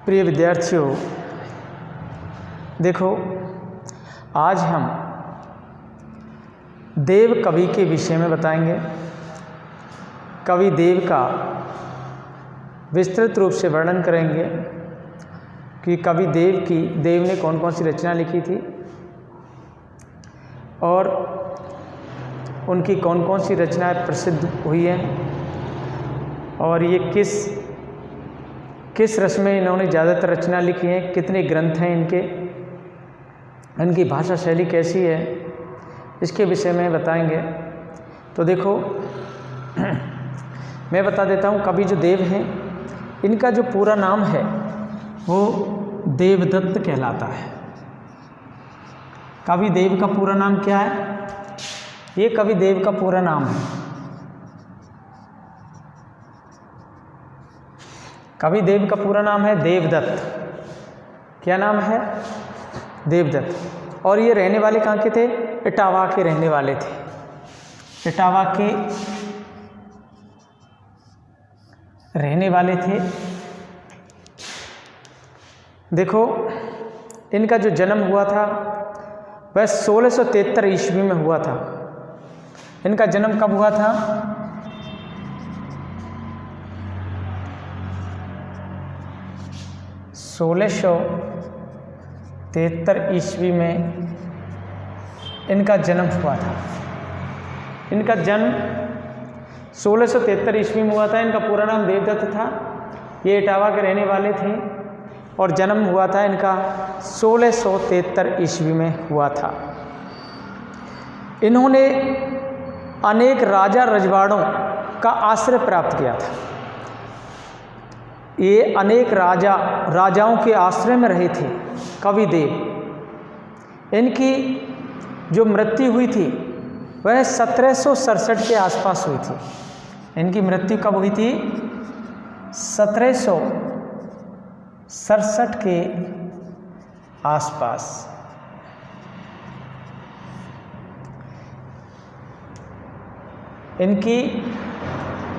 प्रिय विद्यार्थियों, देखो आज हम देव कवि के विषय में बताएंगे। कवि देव का विस्तृत रूप से वर्णन करेंगे कि कवि देव ने कौन कौन सी रचना लिखी थी और उनकी कौन कौन सी रचनाएं प्रसिद्ध हुई हैं और ये किस रस में इन्होंने ज़्यादातर रचना लिखी हैं, कितने ग्रंथ हैं इनकी भाषा शैली कैसी है, इसके विषय में बताएंगे। तो देखो मैं बता देता हूँ, कवि जो देव हैं इनका जो पूरा नाम है वो देवदत्त कहलाता है। कवि देव का पूरा नाम क्या है? ये कवि देव का पूरा नाम है। कवि देव का पूरा नाम है देवदत्त। क्या नाम है? देवदत्त। और ये रहने वाले कहाँ के थे? इटावा के रहने वाले थे। इटावा के रहने वाले थे। देखो इनका जो जन्म हुआ था वह 1673 ईस्वी में हुआ था। इनका जन्म कब हुआ था? 1673 ईस्वी में इनका जन्म हुआ था। इनका जन्म 1673 ईस्वी में हुआ था। इनका पूरा नाम देवदत्त था। ये इटावा के रहने वाले थे और जन्म हुआ था इनका 1673 ईस्वी में हुआ था। इन्होंने अनेक राजा रजवाड़ों का आश्रय प्राप्त किया था। ये अनेक राजाओं के आश्रय में रहे थे कवि देव। इनकी जो मृत्यु हुई थी वह 1767 के आसपास हुई थी। इनकी मृत्यु कब हुई थी? 1767 के आसपास। इनकी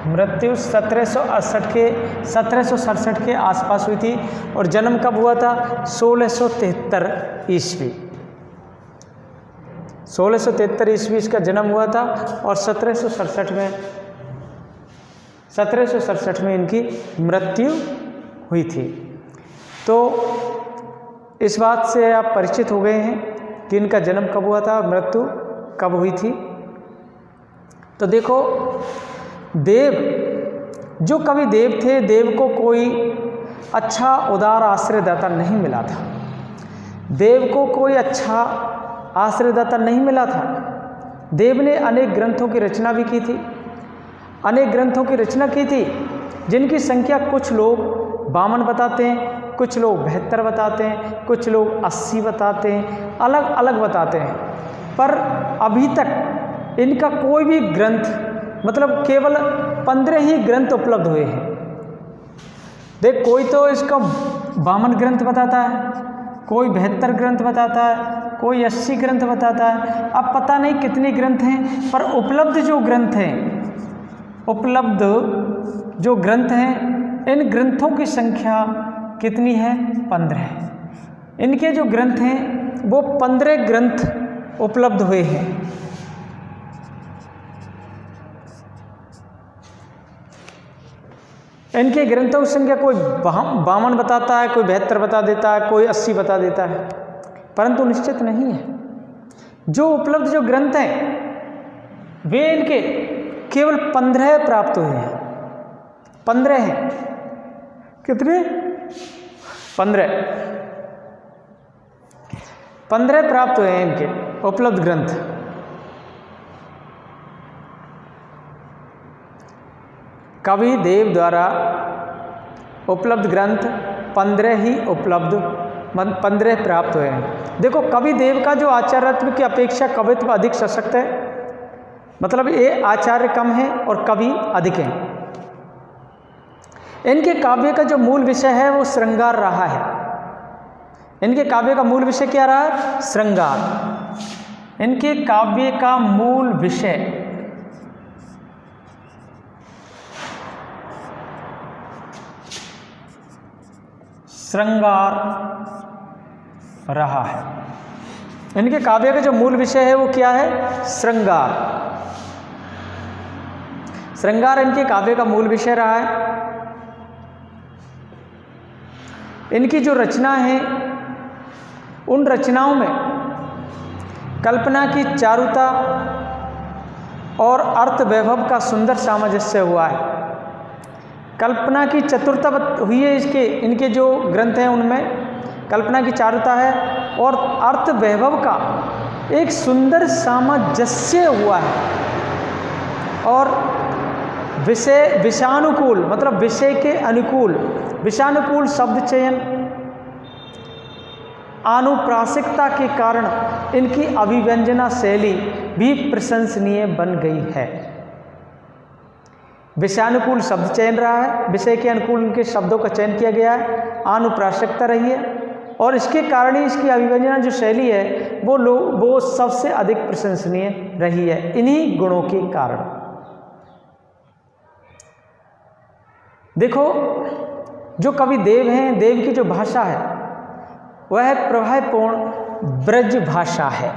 मृत्यु 1767 के आसपास हुई थी और जन्म कब हुआ था? 1673 ईस्वी। 1673 ईस्वी इसका जन्म हुआ था और 1767 में इनकी मृत्यु हुई थी। तो इस बात से आप परिचित हो गए हैं कि इनका जन्म कब हुआ था, मृत्यु कब हुई थी। तो देखो देव, जो कवि देव थे, देव को कोई अच्छा उदार आश्रयदाता नहीं मिला था। देव को कोई अच्छा आश्रयदाता नहीं मिला था। देव ने अनेक ग्रंथों की रचना भी की थी। अनेक ग्रंथों की रचना की थी जिनकी संख्या कुछ लोग 52 बताते हैं, कुछ लोग 72 बताते हैं, कुछ लोग 80 बताते हैं, अलग अलग बताते हैं। पर अभी तक इनका कोई भी ग्रंथ, मतलब केवल 15 ही ग्रंथ उपलब्ध हुए हैं। देख, कोई तो इसका 52 ग्रंथ बताता है, कोई 72 ग्रंथ बताता है, कोई 80 ग्रंथ बताता है। अब पता नहीं कितने ग्रंथ हैं, पर उपलब्ध जो ग्रंथ हैं, इन ग्रंथों की संख्या कितनी है? 15। इनके जो ग्रंथ हैं वो 15 ग्रंथ उपलब्ध हुए हैं। इनके ग्रंथों की संख्या कोई 52 बताता है, कोई 72 बता देता है, कोई 80 बता देता है, परंतु निश्चित नहीं है। जो उपलब्ध जो ग्रंथ हैं वे इनके केवल 15 प्राप्त हुए हैं। 15 हैं। कितने? 15 प्राप्त हुए हैं इनके उपलब्ध ग्रंथ। कवि देव द्वारा उपलब्ध ग्रंथ 15 ही 15 प्राप्त हुए हैं। देखो कवि देव का जो आचार्यत्व की अपेक्षा कवित्व अधिक सशक्त है। मतलब ये आचार्य कम है और कवि अधिक हैं। इनके काव्य का जो मूल विषय है वो श्रृंगार रहा है। इनके काव्य का मूल विषय क्या रहा है? श्रृंगार। इनके काव्य का मूल विषय श्रृंगार रहा है। इनके काव्य का जो मूल विषय है वो क्या है? श्रृंगार। श्रृंगार इनके काव्य का मूल विषय रहा है। इनकी जो रचना है उन रचनाओं में कल्पना की चारुता और अर्थ वैभव का सुंदर सामंजस्य हुआ है। कल्पना की चतुरता हुई है इनके जो ग्रंथ हैं उनमें कल्पना की चारुता है और अर्थ वैभव का एक सुंदर सामंजस्य हुआ है। और विषयानुकूल मतलब विषय के अनुकूल, विषयानुकूल शब्द चयन, आनुप्रासिकता के कारण इनकी अभिव्यंजना शैली भी प्रशंसनीय बन गई है। विषयानुकूल शब्द चयन रहा है, विषय के अनुकूल इनके शब्दों का चयन किया गया है, आनुप्रासिकता रही है और इसके कारण ही इसकी अभिव्यंजना जो शैली है वो सबसे अधिक प्रशंसनीय रही है इन्हीं गुणों के कारण। देखो, जो कवि देव हैं, देव की जो भाषा है वह प्रवाहपूर्ण ब्रज भाषा है।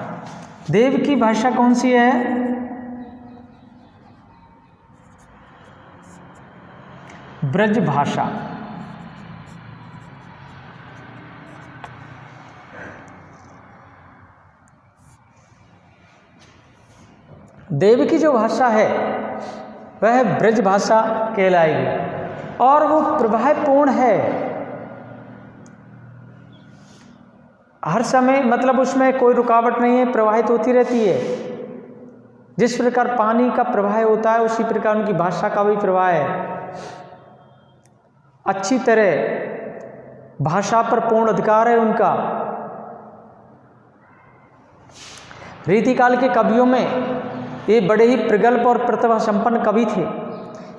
देव की भाषा कौन सी है? ब्रज भाषा। देव की जो भाषा है वह ब्रज भाषा कहलाएगी और वो प्रवाहपूर्ण है। हर समय मतलब उसमें कोई रुकावट नहीं है, प्रवाहित होती रहती है। जिस प्रकार पानी का प्रवाह होता है उसी प्रकार उनकी भाषा का भी प्रवाह है। अच्छी तरह भाषा पर पूर्ण अधिकार है उनका। रीतिकाल के कवियों में ये बड़े ही प्रगल्भ और प्रतिभा संपन्न कवि थे।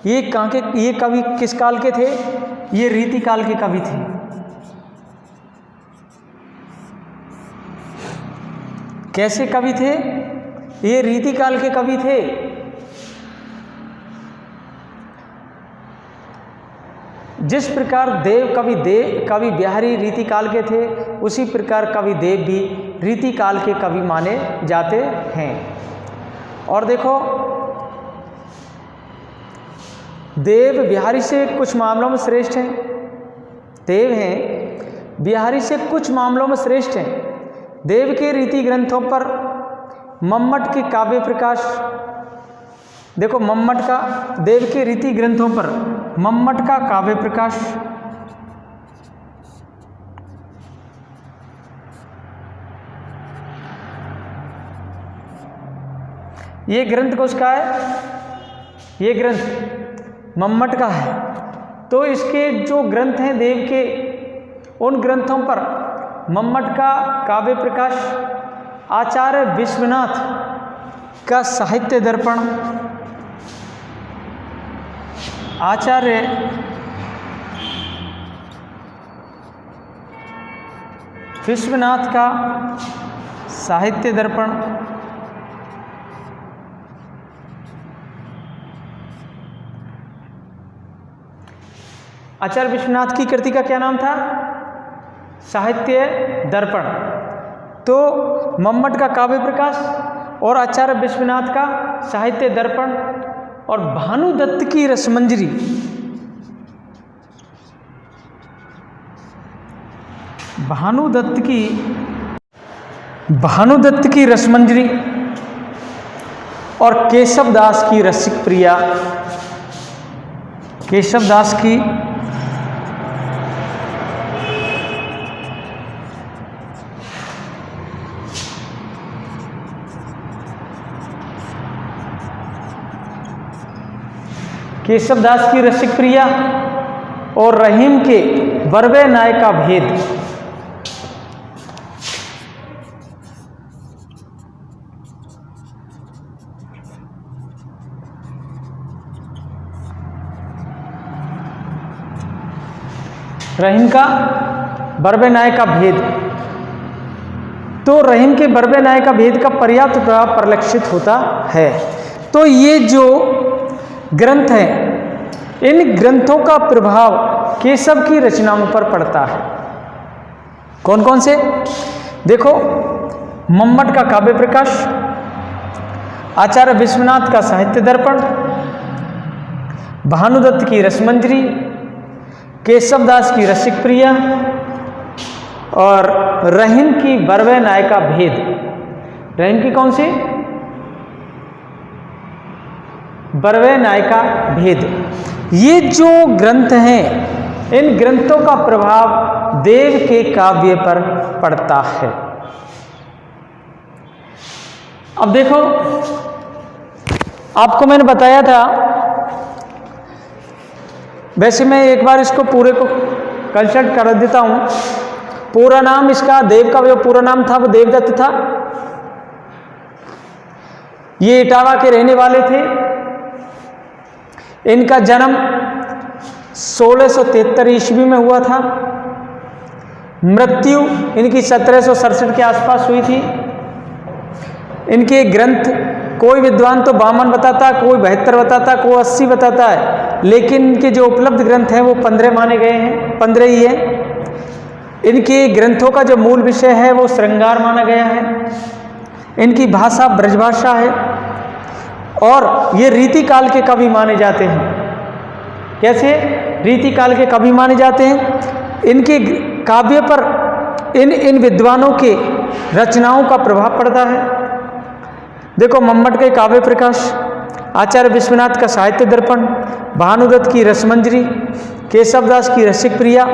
ये कवि किस काल के थे? ये रीतिकाल के कवि थे। कैसे कवि थे? ये रीतिकाल के कवि थे। जिस प्रकार कवि बिहारी रीतिकाल के थे उसी प्रकार कवि देव भी रीतिकाल के कवि माने जाते हैं। और देखो, देव बिहारी से कुछ मामलों में श्रेष्ठ हैं। देव हैं बिहारी से कुछ मामलों में श्रेष्ठ हैं। देव के रीति ग्रंथों पर मम्मट के काव्य प्रकाश, देखो मम्मट का, देव के रीति ग्रंथों पर मम्मट का काव्य प्रकाश, ये ग्रंथ किसका है? ये ग्रंथ मम्मट का है। तो इसके जो ग्रंथ हैं देव के, उन ग्रंथों पर मम्मट का काव्य प्रकाश, आचार्य विश्वनाथ का साहित्य दर्पण, आचार्य विश्वनाथ का साहित्य दर्पण, आचार्य विश्वनाथ की कृति का क्या नाम था? साहित्य दर्पण। तो मम्मट का काव्य प्रकाश और आचार्य विश्वनाथ का साहित्य दर्पण और भानुदत्त की रसमंजरी, भानुदत्त की रसमंजरी और केशवदास की रसिक प्रिया, केशवदास की रसिक प्रिया और रहीम के बरबे नाय का भेद, रहीम का बरबे नाय का भेद। तो रहीम के बरबे नाय का भेद का पर्याप्त प्रभाव परिलक्षित होता है। तो ये जो ग्रंथ हैं, इन ग्रंथों का प्रभाव केशव की रचनाओं पर पड़ता है। कौन कौन से? देखो, मम्मट का काव्य प्रकाश, आचार्य विश्वनाथ का साहित्य दर्पण, भानुदत्त की रसमंजरी, केशवदास की रसिक प्रिया और रहीम की बरवे नायका भेद। रहीम की कौन सी? बरवे नायका भेद। ये जो ग्रंथ हैं, इन ग्रंथों का प्रभाव देव के काव्य पर पड़ता है। अब देखो, आपको मैंने बताया था, वैसे मैं एक बार इसको पूरे को कंसल्ट कर देता हूं। पूरा नाम इसका, देव का जो पूरा नाम था वो देवदत्त था। ये इटावा के रहने वाले थे। इनका जन्म 1673 ईस्वी में हुआ था। मृत्यु इनकी 1767 के आसपास हुई थी। इनके ग्रंथ कोई विद्वान तो 52 बताता, कोई 72 बताता, कोई 80 बताता है, लेकिन इनके जो उपलब्ध ग्रंथ हैं वो 15 माने गए हैं, 15 ही हैं। इनके ग्रंथों का जो मूल विषय है वो श्रृंगार माना गया है। इनकी भाषा ब्रजभाषा है और ये रीतिकाल के कवि माने जाते हैं। कैसे? रीतिकाल के कवि माने जाते हैं। इनके काव्य पर इन विद्वानों के रचनाओं का प्रभाव पड़ता है। देखो, मम्मट के काव्य प्रकाश, आचार्य विश्वनाथ का साहित्य दर्पण, भानुदत्त की रसमंजरी, केशवदास की रसिक प्रिया,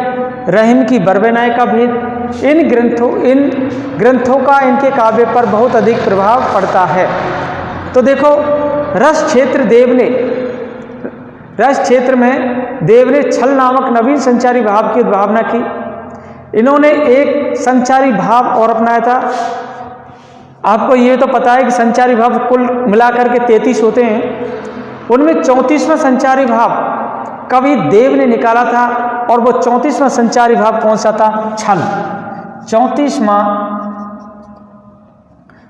रहीम की बरवे नायका भेद, इन ग्रंथों का इनके काव्य पर बहुत अधिक प्रभाव पड़ता है। तो देखो, रस क्षेत्र में देव ने छल नामक नवीन संचारी भाव की उद्भावना की। इन्होंने एक संचारी भाव और अपनाया था। आपको ये तो पता है कि संचारी भाव कुल मिलाकर के 33 होते हैं। उनमें 34वां संचारी भाव कवि देव ने निकाला था और वो 34वां संचारी भाव कौन सा था? छल। 34वां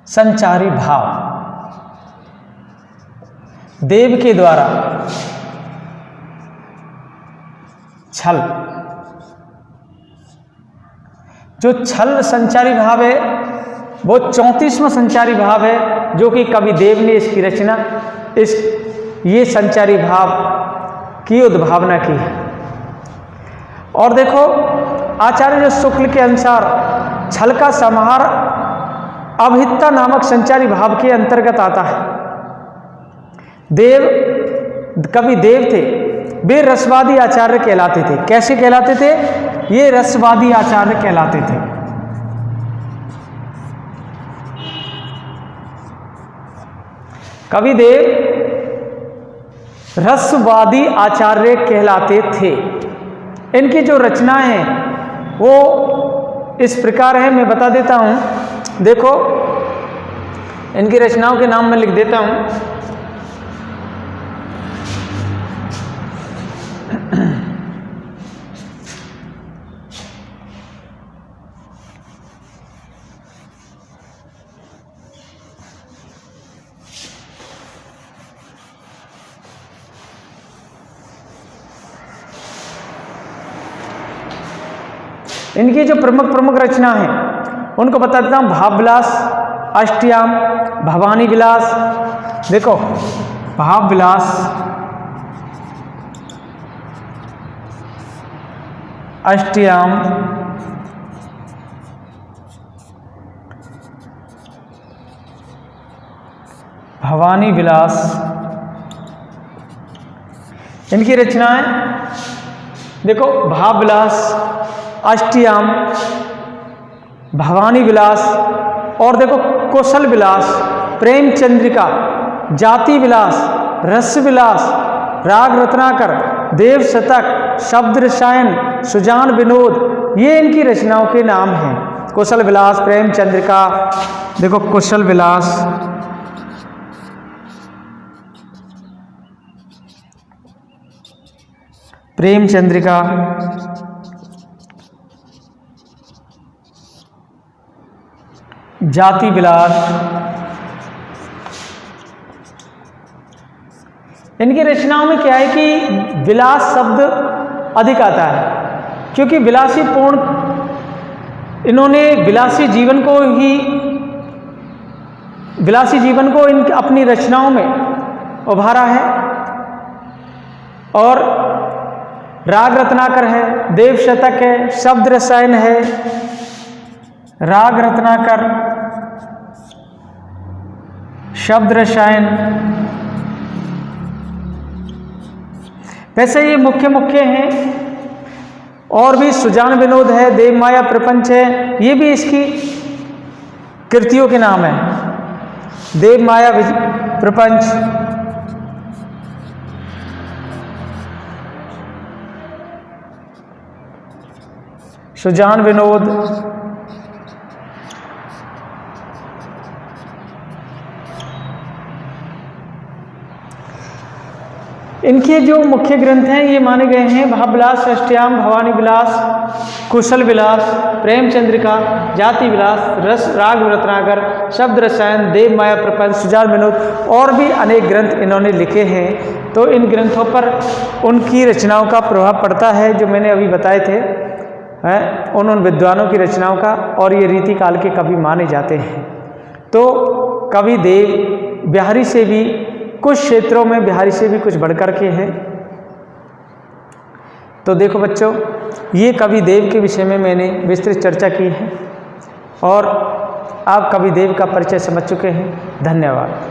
संचारी भाव देव के द्वारा छल, जो छल संचारी भाव है वो 34वां संचारी भाव है, जो कि कवि देव ने इसकी रचना, ये संचारी भाव की उद्भावना की है। और देखो, आचार्य शुक्ल के अनुसार छल का समाहार अभिहिता नामक संचारी भाव के अंतर्गत आता है। कवि देव थे, वे रसवादी आचार्य कहलाते थे। कैसे कहलाते थे? ये रसवादी आचार्य कहलाते थे। कवि देव रसवादी आचार्य कहलाते थे। इनकी जो रचनाएं हैं वो इस प्रकार है, मैं बता देता हूं। देखो, इनकी रचनाओं के नाम मैं लिख देता हूं। इनकी जो प्रमुख रचना है उनको बता देता हूं। भाव विलास, अष्टयाम, भवानी विलास। देखो, भाव विलास, अष्टयाम, भवानी विलास, इनकी रचनाएं। देखो, भाव विलास, अष्टयाम, भवानी विलास और देखो कौशल विलास, प्रेम चंद्रिका, जाति विलास, रस विलास, राग रत्नाकर, देव शतक, शब्द रसायन, सुजान विनोद, ये इनकी रचनाओं के नाम हैं। कौशल विलास, प्रेम चंद्रिका, देखो कौशल विलास, प्रेम चंद्रिका, जाति विलास। इनकी रचनाओं में क्या है कि विलास शब्द अधिक आता है, क्योंकि विलासी पूर्ण इन्होंने विलासी जीवन को इन अपनी रचनाओं में उभारा है। और राग रत्नाकर है, देव शतक है, शब्द रसायन है, राग रत्नाकर, शब्द रसायन, वैसे ये मुख्य हैं। और भी सुजान विनोद है, देव माया प्रपंच है, ये भी इसकी कृतियों के नाम है। देव माया प्रपंच, सुजान विनोद, इनके जो मुख्य ग्रंथ हैं ये माने गए हैं भावविलास, षष्ठ्याम, भवानी विलास, कुशल विलास, प्रेम चंद्रिका, जाति विलास, रस राग रत्नाकर, शब्द रसायन, देव माया प्रपंच, सुजान विनोद, और भी अनेक ग्रंथ इन्होंने लिखे हैं। तो इन ग्रंथों पर उनकी रचनाओं का प्रभाव पड़ता है जो मैंने अभी बताए थे, उन विद्वानों की रचनाओं का। और ये रीति काल के कवि माने जाते हैं। तो कवि देव बिहारी से भी कुछ क्षेत्रों में बिहारी से भी कुछ बढ़कर के हैं। तो देखो बच्चों, ये कवि देव के विषय में मैंने विस्तृत चर्चा की है और आप कवि देव का परिचय समझ चुके हैं। धन्यवाद।